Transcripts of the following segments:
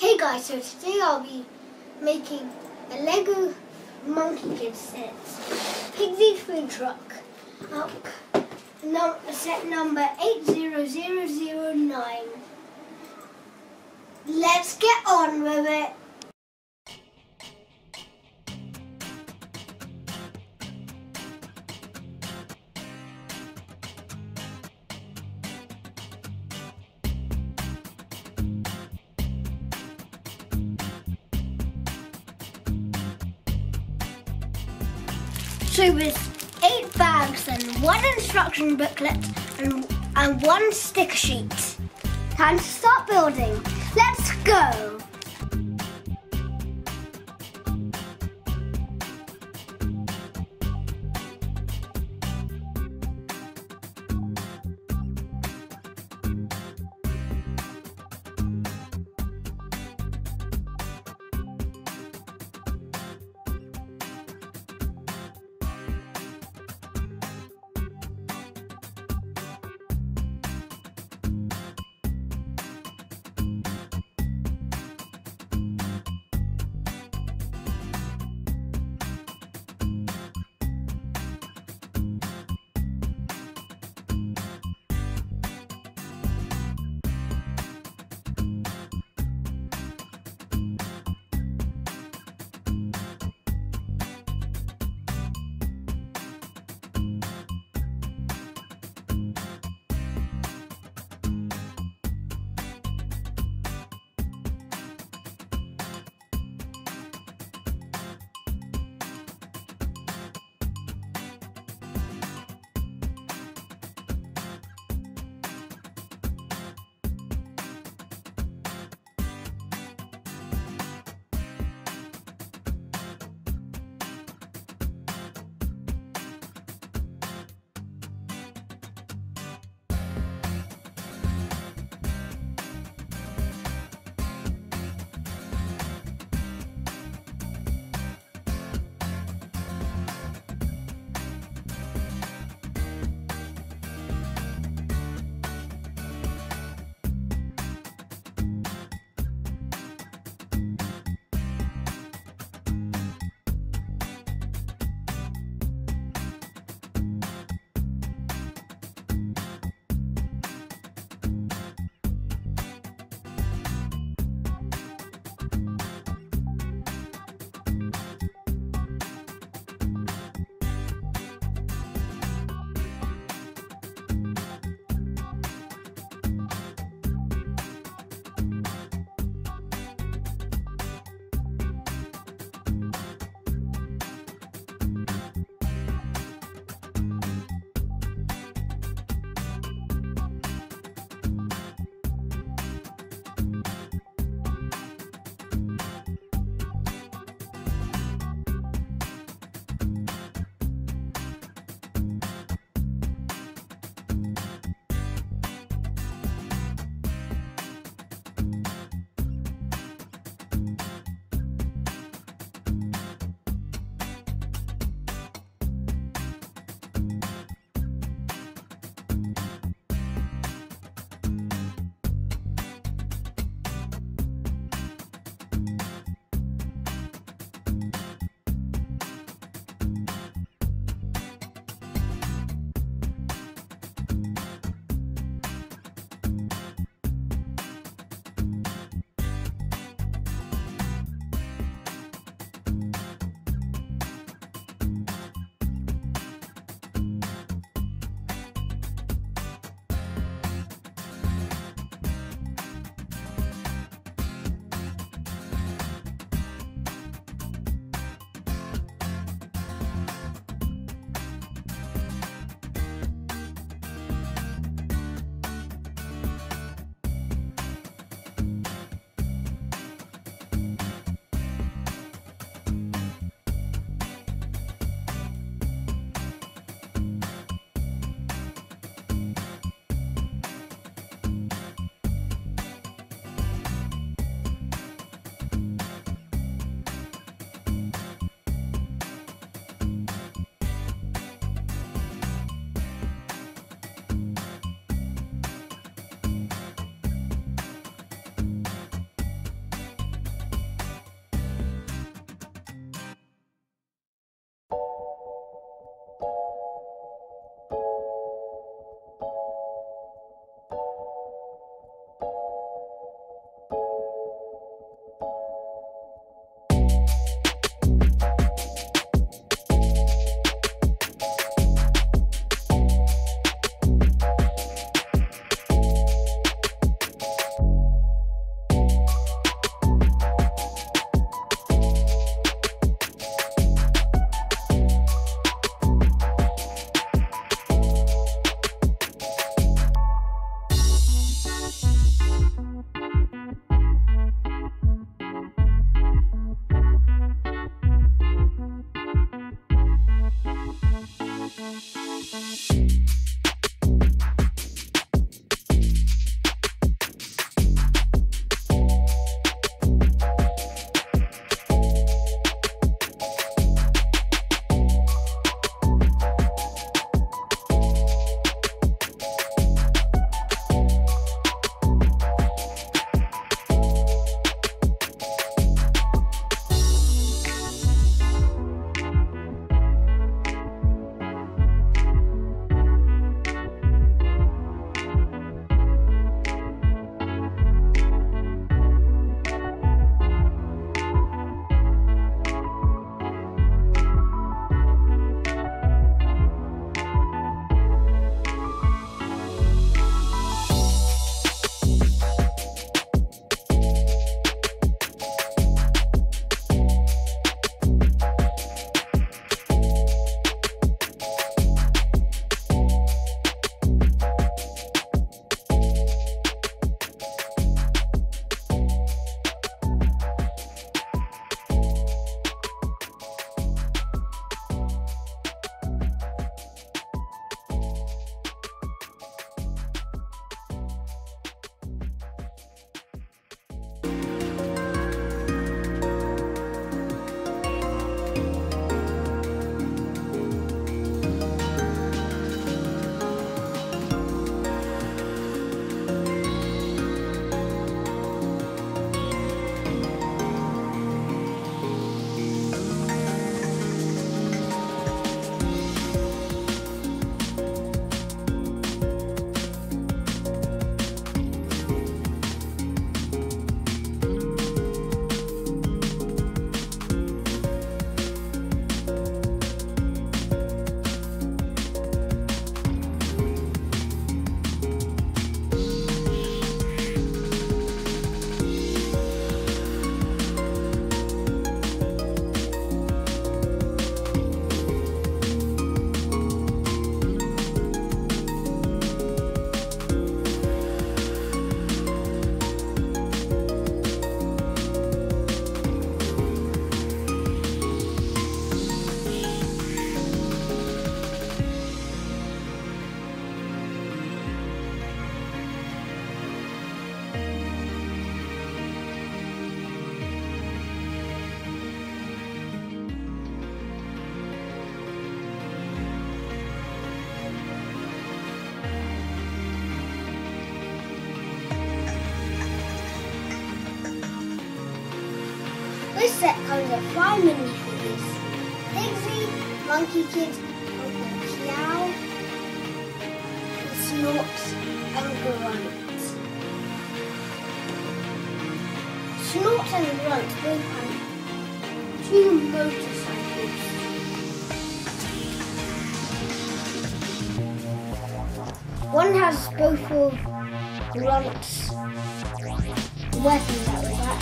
Hey guys, so today I'll be making a Lego Monkey Kid set. Pigsy food truck. Set number 80009. Let's get on with it. So with 8 bags and 1 instruction booklet and 1 sticker sheet. Time to start building. Let's go! This set comes with 5 minifigures. Pigsy, Monkey Kid, Uncle Meow, Snorts and Grunt. Snorts and Grunt both have 2 motorcycles. One has both of Grunt's weapons at the back,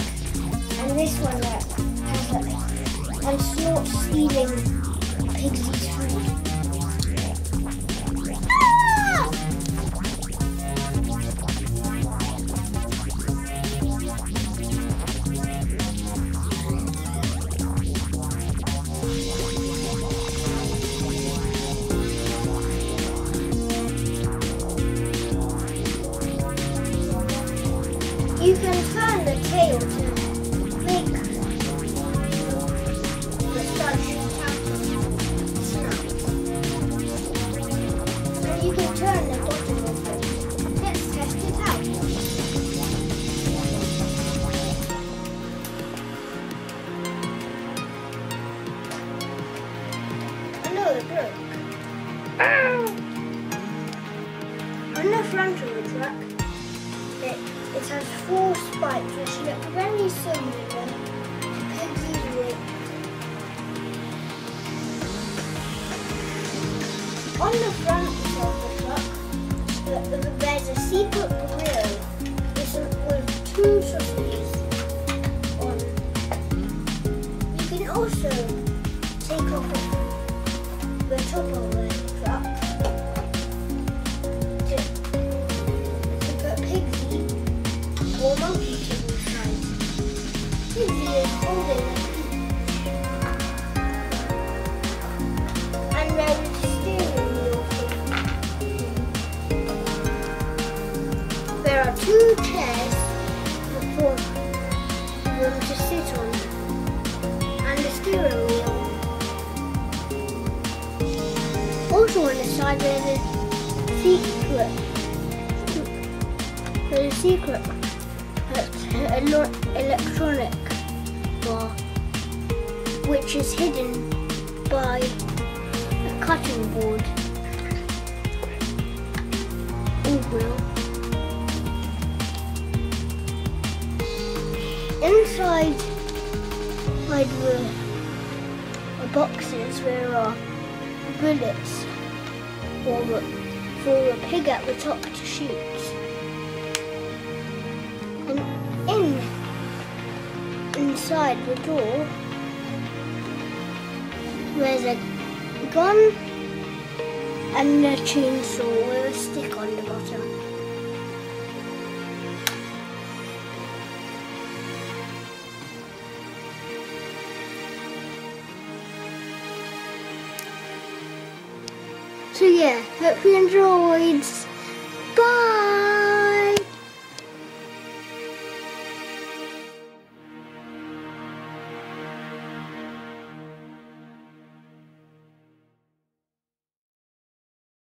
and this one that has and Snort's stealing Pigsy's food. Ah! You can turn the tail to make the sun shoot out of the snout. And you can turn the bottom of it. Let's test it out. Oh no, it broke. On the front of the truck, it has 4 spikes which look very similar to Pigsy's wing. On the front of the truck, there's a secret grill with 2 sausages on. You can also take off the top of the truck to put Pigsy or Monkey Kid inside. Pigsy is holding a peach. And there is a steering wheel. There are 2 chairs for them to sit on and the steering wheel. Also on the side there's a secret electronic bar, which is hidden by a cutting board or wheel. Inside the boxes there are bullets for a pig at the top to shoot. And inside the door there's a gun and a chainsaw with a stick on the bottom. So yeah, hope you enjoyed.